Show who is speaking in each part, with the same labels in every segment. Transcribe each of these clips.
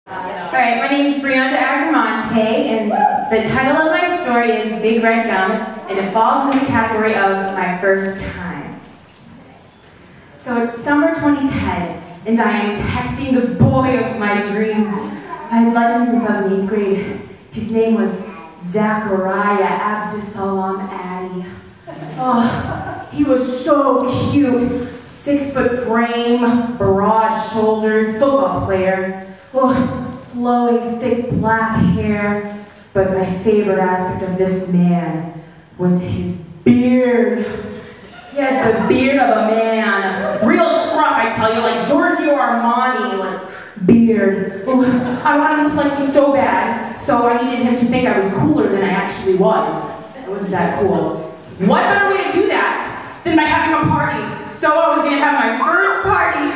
Speaker 1: Alright, my name is Brianda Agramonte, and the title of my story is Big Red Gum, and it falls in the category of my first time. So it's summer 2010, and I am texting the boy of my dreams. I had liked him since I was in 8th grade. His name was Zachariah Abdusalam Addy. Oh, he was so cute. 6-foot frame, broad shoulders, football player. Oh, flowing, thick black hair. But my favorite aspect of this man was his beard. He had the beard of a man. Real scruff, I tell you, like Giorgio Armani, like beard. Oh, I wanted him to like me so bad, so I needed him to think I was cooler than I actually was. I wasn't that cool. What better way to do that than by having a party? So I was gonna have my first party,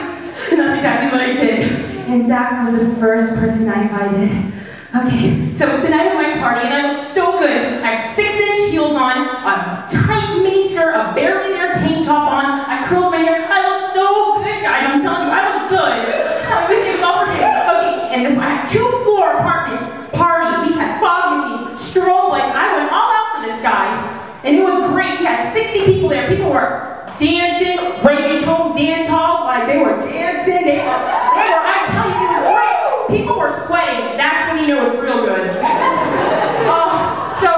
Speaker 1: and that's exactly what I did. And Zach was the first person I invited. Okay, so it's the night of my party, and I look so good. I have 6-inch heels on, a tight mini skirt, a barely there tank top on. I curled my hair. I look so good, guys. I'm telling you, I look good. Everything's all for kids. Okay, and this one, I had 2-floor apartments. Party. We had fog machines, strobe lights. I went all out for this guy, and it was great. We had 60 people there. People were dancing, reggaeton, dance hall, like they were dancing. They were. I tell you, it was great. People were sweating. That's when you know it's real good. So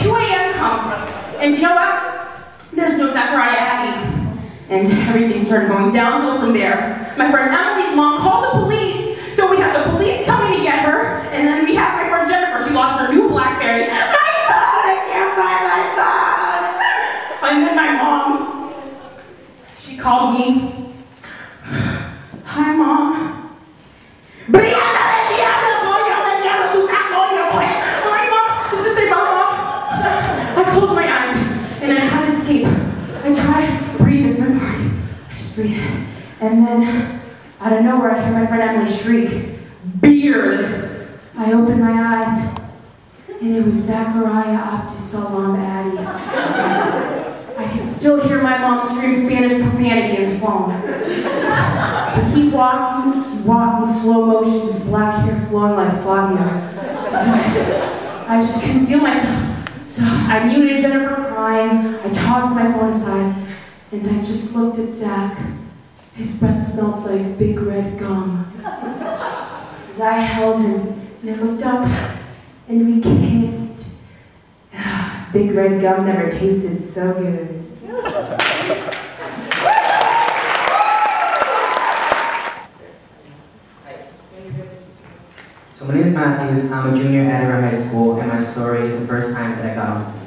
Speaker 1: 2 a.m. comes, and you know what? There's no Zachariah Addy. And everything started going downhill from there. My friend Emily's mom called the police, so we had the police coming to get her, and then we had my friend Jennifer. She lost her new BlackBerry. My phone! I can't find my phone! And then my mom, she called me. Hi, Mom. I close my eyes and I try to escape. I try to breathe. It's my party. I just breathe. And then, out of nowhere, I hear my friend Emily shriek, "Beard!" I open my eyes, and it was Zachariah Abdusalam Addy. I can still hear my mom scream Spanish profanity in the phone. But he walked in slow motion, his black hair flowing like Flavia. I just couldn't feel myself. So I muted Jennifer crying, I tossed my phone aside, and I just looked at Zach. His breath smelled like big red gum. And I held him, and I looked up, and we kissed. Big red gum never tasted so good.
Speaker 2: So my name is Matthews, I'm a junior at Edinburgh High School, and my story is the first time that I got on stage.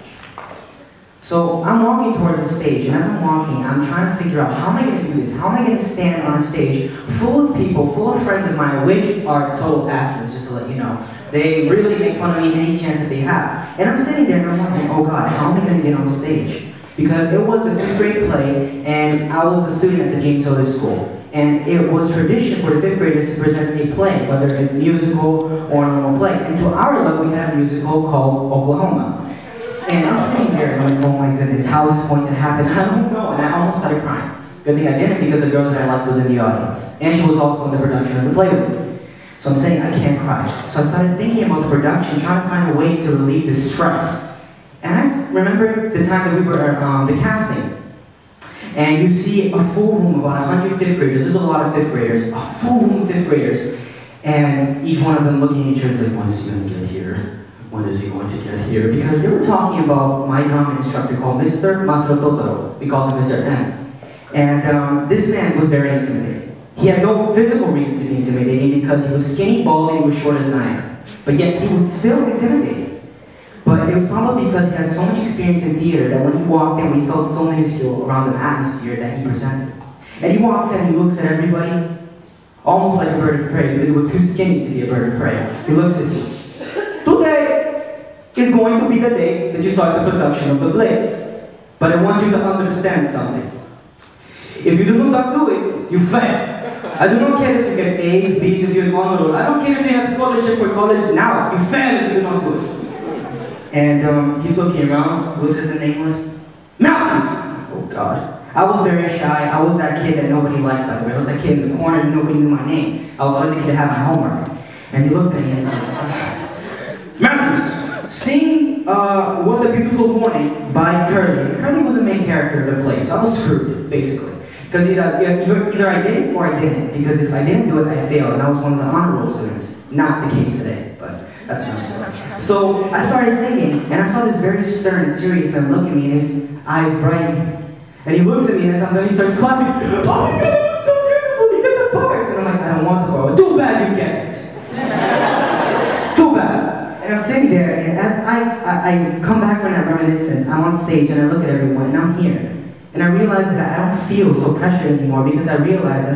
Speaker 2: So I'm walking towards the stage, and as I'm walking, I'm trying to figure out how am I going to do this? How am I going to stand on a stage full of people, full of friends of mine, which are total asses, just to let you know. They really make fun of me any chance that they have. And I'm sitting there and I'm wondering, oh God, how am I going to get on stage? Because it was a 5th grade play, and I was a student at the James Otis School. And it was tradition for the 5th graders to present a play, whether a musical or a normal play. And to our level, we had a musical called Oklahoma. And I'm sitting there and I'm like, oh my goodness, how is this going to happen? I don't know. And I almost started crying. Good thing I didn't, because the girl that I liked was in the audience. And she was also in the production of the play with me. So I'm saying, I can't cry. So I started thinking about the production, trying to find a way to relieve the stress. And I remember the time that we were the casting. And you see a full room of about 100 5th graders. There's a lot of 5th graders, a full room of 5th graders. And each one of them looking at each other and like, when is he going to get here? When is he going to get here? Because they were talking about my drama instructor called Mr. Masero Totoro. We called him Mr. M. And this man was very intimidating. He had no physical reason to be intimidating because he was skinny, bald, and he was shorter than I am. But yet he was still intimidating. But it was probably because he had so much experience in theater that when he walked in, we felt so minuscule around the atmosphere that he presented. And he walks in and he looks at everybody, almost like a bird of prey, because it was too skinny to be a bird of prey. He looks at you. Today is going to be the day that you start the production of the play. But I want you to understand something. If you do not do it, you fail. I do not care if you get A's, B's, if you're an honor roll. I don't care if you have scholarship for college now. You fail if you do not do it. And he's looking around, looks at the name list. Matthews! Oh God. I was very shy. I was that kid that nobody liked, by the way. I was that kid in the corner and nobody knew my name. I was always the kid that had my homework. And he looked at me and he says, Matthews, sing What a Beautiful Morning by Curly. And Curly was the main character of the play, so I was screwed, basically. Because either I did it or I didn't. Because if I didn't do it, I failed, and I was one of the honor roll students. Not the case today, but that's another story. So I started singing, and I saw this very stern, serious man look at me, and his eyes brighten. And he looks at me, and then he starts clapping. Oh my God, that was so beautiful, you get the part. And I'm like, I don't want the part. Too bad you get it. Too bad. And I'm sitting there, and as I come back from that reminiscence, I'm on stage, and I look at everyone, and I'm here. And I realize that I don't feel so pressured anymore, because I realize that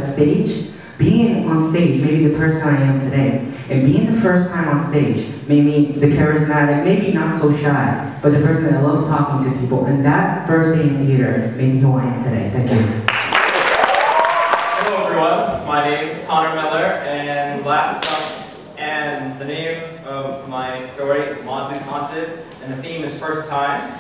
Speaker 2: being on stage made me the person I am today. And being the first time on stage made me the charismatic, maybe not so shy, but the person that loves talking to people. And that first day in theater made me who I am today. Thank you.
Speaker 3: Hello everyone, my name is Connor Miller, and the name of my story is Monty's Haunted, and the theme is first time.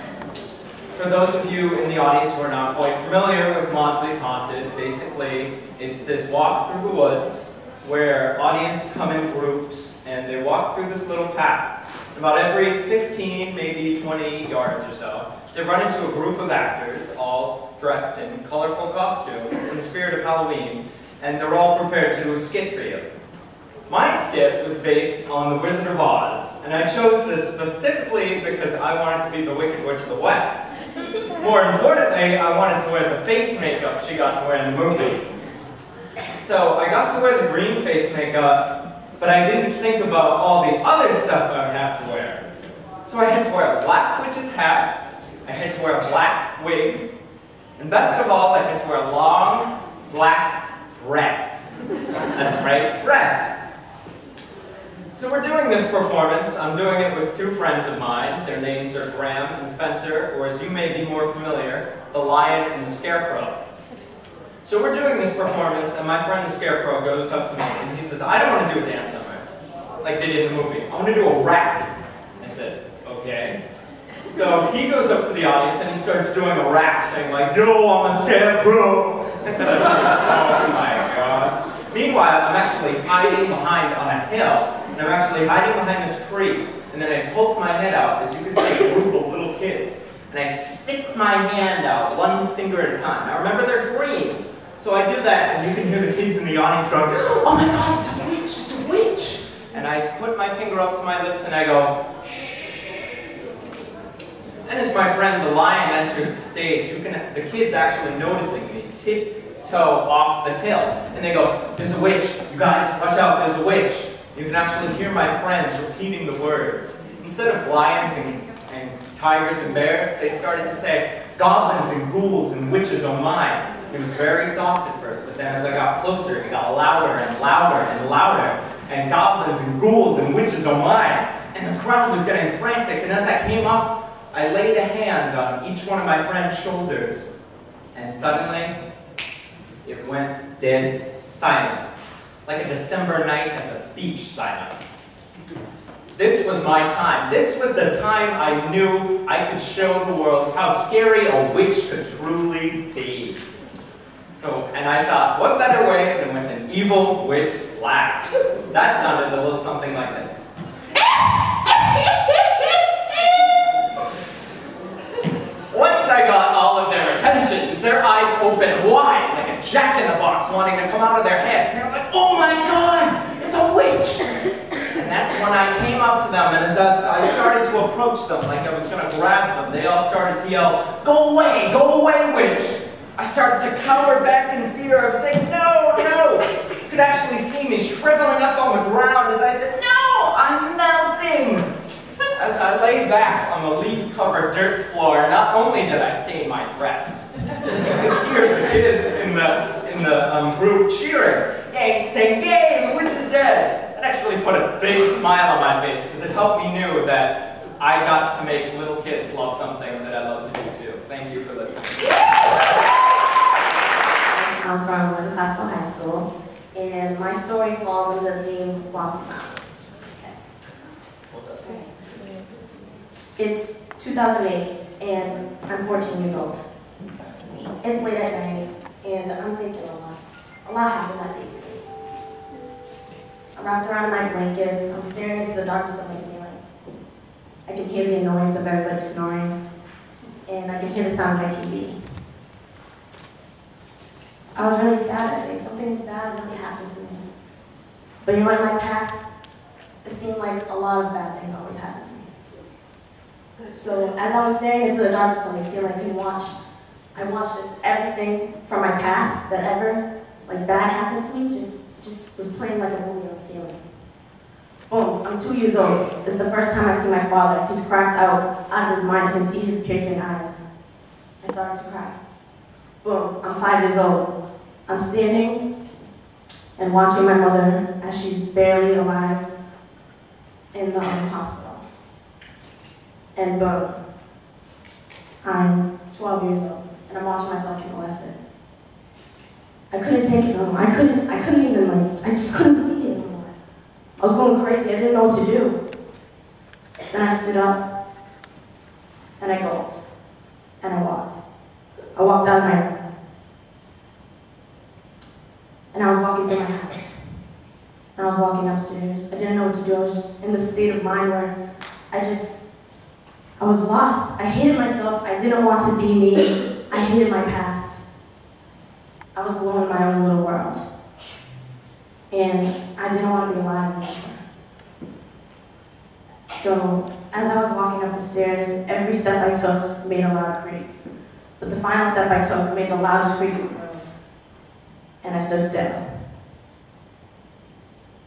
Speaker 3: For those of you in the audience who are not quite familiar with Monty's Haunted, basically it's this walk through the woods where audience come in groups and they walk through this little path. About every 15, maybe 20 yards or so, they run into a group of actors all dressed in colorful costumes in the spirit of Halloween, and they're all prepared to do a skit for you. My skit was based on The Wizard of Oz, and I chose this specifically because I wanted to be the Wicked Witch of the West. More importantly, I wanted to wear the face makeup she got to wear in the movie. So I got to wear the green face makeup, but I didn't think about all the other stuff I would have to wear. So I had to wear a black witch's hat, I had to wear a black wig, and best of all, I had to wear a long, black dress. That's right, dress. So we're doing this performance. I'm doing it with two friends of mine. Their names are Graham and Spencer, or as you may be more familiar, the Lion and the Scarecrow. So we're doing this performance, and my friend the Scarecrow goes up to me, and he says, I don't want to do a dance number, like they did in the movie. I want to do a rap. I said, okay. So he goes up to the audience, and he starts doing a rap, saying like, yo, I'm a Scarecrow. Oh my God. Meanwhile, I'm actually hiding behind on a hill, and I'm actually hiding behind this tree, and then I poke my head out, as you can see, a group of little kids, and I stick my hand out, one finger at a time. Now remember, they're green, so I do that, and you can hear the kids in the audience going, oh my God, it's a witch, it's a witch! And I put my finger up to my lips, and I go, shh. And as my friend the Lion enters the stage, the kids actually noticing me tiptoe off the hill, and they go, there's a witch, you guys, watch out, there's a witch. You can actually hear my friends repeating the words. Instead of lions and tigers and bears, they started to say, goblins and ghouls and witches, oh my. It was very soft at first, but then as I got closer, it got louder and louder and louder, and goblins and ghouls and witches, oh my. And the crowd was getting frantic, and as I came up, I laid a hand on each one of my friend's shoulders, and suddenly, it went dead silent. Like a December night at the beach silent. This was my time. This was the time I knew I could show the world how scary a witch could truly be. And I thought, what better way than when an evil witch laughed? That sounded a little something like this. Once I got all of their attention, their eyes opened wide, like a jack-in-the-box wanting to come out of their heads. And they were like, oh my God, it's a witch! And that's when I came up to them, and as I started to approach them, like I was going to grab them, they all started to yell, go away, witch! I started to cower back in fear of saying, no, no! You could actually see me shriveling up on the ground as I said, no, I'm melting! As I lay back on the leaf-covered dirt floor, not only did I stain my dress, you could hear the kids in the group cheering, saying, yay, the witch is dead! That actually put a big smile on my face, because it helped me know that I got to make little kids love something that I love to do too. Thank you for listening.
Speaker 4: I'm from Classical High School, and my story falls under the theme Lost and Found. It's 2008, and I'm 14 years old. It's late at night, and I'm thinking a lot. A lot happened that day today. wrapped around in my blankets. I'm staring into the darkness of my ceiling. I can hear the annoyance of everybody snoring, and I can hear the sound of my TV. I was really sad that day. Something bad really happened to me. But you know, in my past, it seemed like a lot of bad things always happened to me. So as I was staring into the darkness of my ceiling, I watched just everything from my past that ever bad happened to me just was playing like a movie on the ceiling. Boom, I'm 2 years old. It's the first time I see my father. He's cracked out of his mind. I can see his piercing eyes. I started to cry. Boom, I'm 5 years old. I'm standing and watching my mother as she's barely alive in the hospital. And boom, I'm 12 years old, and I'm watching myself get molested. I couldn't take it no more. I couldn't even, I just couldn't see it anymore. I was going crazy. I didn't know what to do. Then I stood up, and I gulped, and I walked. I walked out of my room. And I was walking through my house. And I was walking upstairs. I didn't know what to do. I was just in this state of mind where I was lost. I hated myself. I didn't want to be me. I hated my past. I was alone in my own little world. And I didn't want to be alive anymore. So, as I was walking up the stairs, every step I took made a loud creak. But the final step I took made the loudest creak in the room. And I stood still.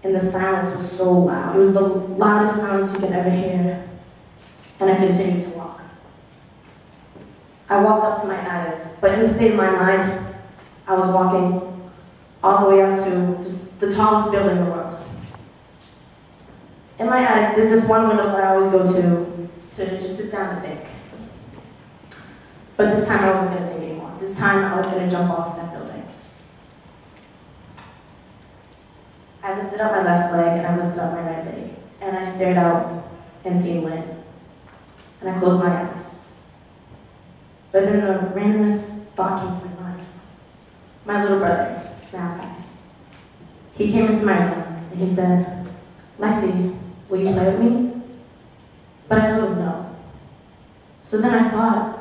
Speaker 4: And the silence was so loud. It was the loudest silence you could ever hear. And I continued to walk. I walked up to my attic, but in the state of my mind, I was walking all the way up to the tallest building in the world. In my attic, there's this one window that I always go to just sit down and think. But this time I wasn't going to think anymore. This time I was going to jump off that building. I lifted up my left leg and I lifted up my right leg. And I stared out and seen wind. And I closed my eyes. But then the randomest thought came to my mind. My little brother, Malachi. He came into my room and he said, "Lexi, will you play with me?" But I told him no. So then I thought,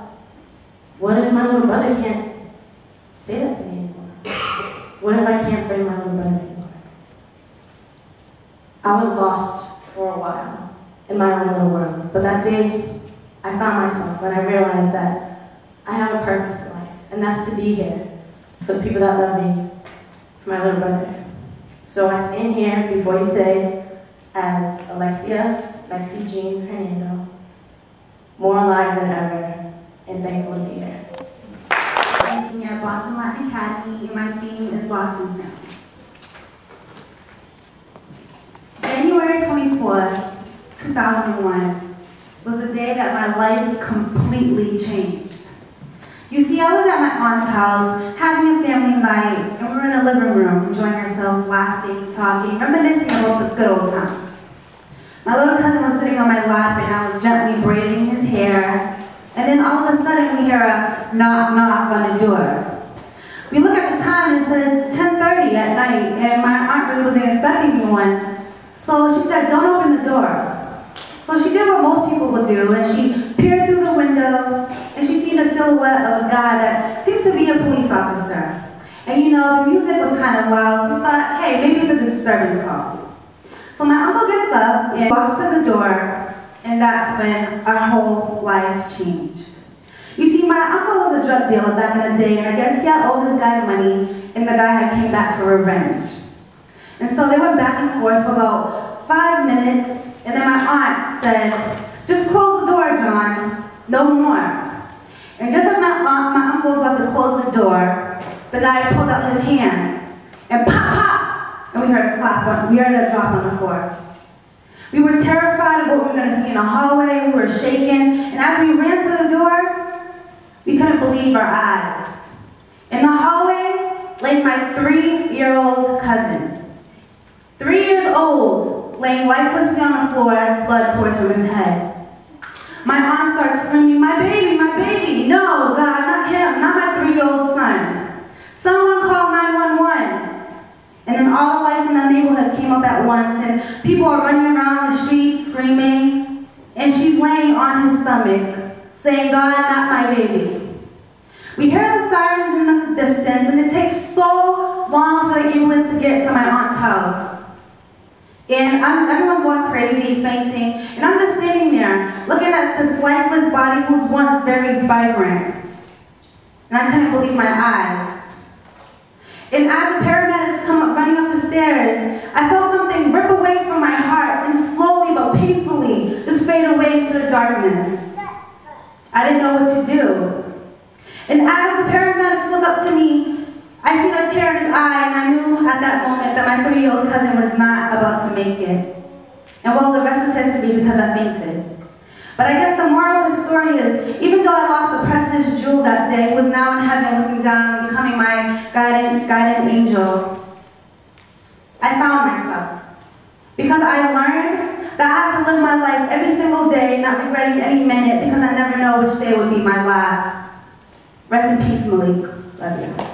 Speaker 4: what if my little brother can't say that to me anymore? What if I can't bring my little brother anymore? I was lost for a while in my own little world, but that day I found myself and I realized that I have a purpose in life, and that's to be here for the people that love me, for my little brother. So I stand here before you today as Lexi Jean Hernando, more alive than ever, and thankful to be here.
Speaker 5: I'm a senior at Boston Latin Academy, and my theme is Blossom Family. January 24, 2001 was the day that my life completely changed. You see, I was at my aunt's house having a family night, and we were in the living room enjoying ourselves, laughing, talking, reminiscing about the good old times. My little cousin was sitting on my lap, and I was gently braiding his hair, and then all of a sudden we hear a knock, knock on the door. We look at the time and it says 10:30 at night, and my aunt really wasn't expecting me one. So she said, "Don't open the door." So she did what most people would do, and she peered through the window, and she seen the silhouette of a guy that seemed to be a police officer. And you know, the music was kind of loud, so we thought, hey, maybe it's a disturbance call. So my uncle gets up and walks to the door, and that's when our whole life changed. You see, my uncle was a drug dealer back in the day, and I guess he had owed this guy money, and the guy had came back for revenge. And so they went back and forth for about 5 minutes, and then my aunt said, "Just close the door, John, no more." And just as my uncle was about to close the door, the guy pulled out his hand, and pop, pop, and we heard a drop on the floor. We were terrified of what we were going to see in the hallway. We were shaking, and as we ran to the door, we couldn't believe our eyes. In the hallway lay my 3-year-old cousin. 3 years old, laying lifelessly on the floor as blood pours from his head. My aunt starts screaming, my baby, no, God, not him, not my 3-year-old son. Someone call 911. And then all the lights in the neighborhood came up up at once, and people are running around the streets screaming, and she's laying on his stomach, saying, "God, not my baby." We hear the sirens in the distance, and it takes so long for the ambulance to get to my aunt's house. And everyone's going crazy, fainting, and I'm just sitting there, looking at this lifeless body who was once very vibrant. And I couldn't believe my eyes. And as the paramedics come up, running up the stairs, I felt something rip away from my heart and slowly but painfully just fade away into the darkness. I didn't know what to do. And as the paramedics looked up to me, I seen a tear in his eye, and I knew at that moment that my 3-year-old cousin was not about to make it. And well, the rest is history because I fainted. But I guess the moral of the story is, even though I lost a precious jewel that day, who was now in heaven looking down, becoming my guiding angel, I found myself. Because I learned that I have to live my life every single day, not regretting any minute, because I never know which day would be my last. Rest in peace, Malik. Love you.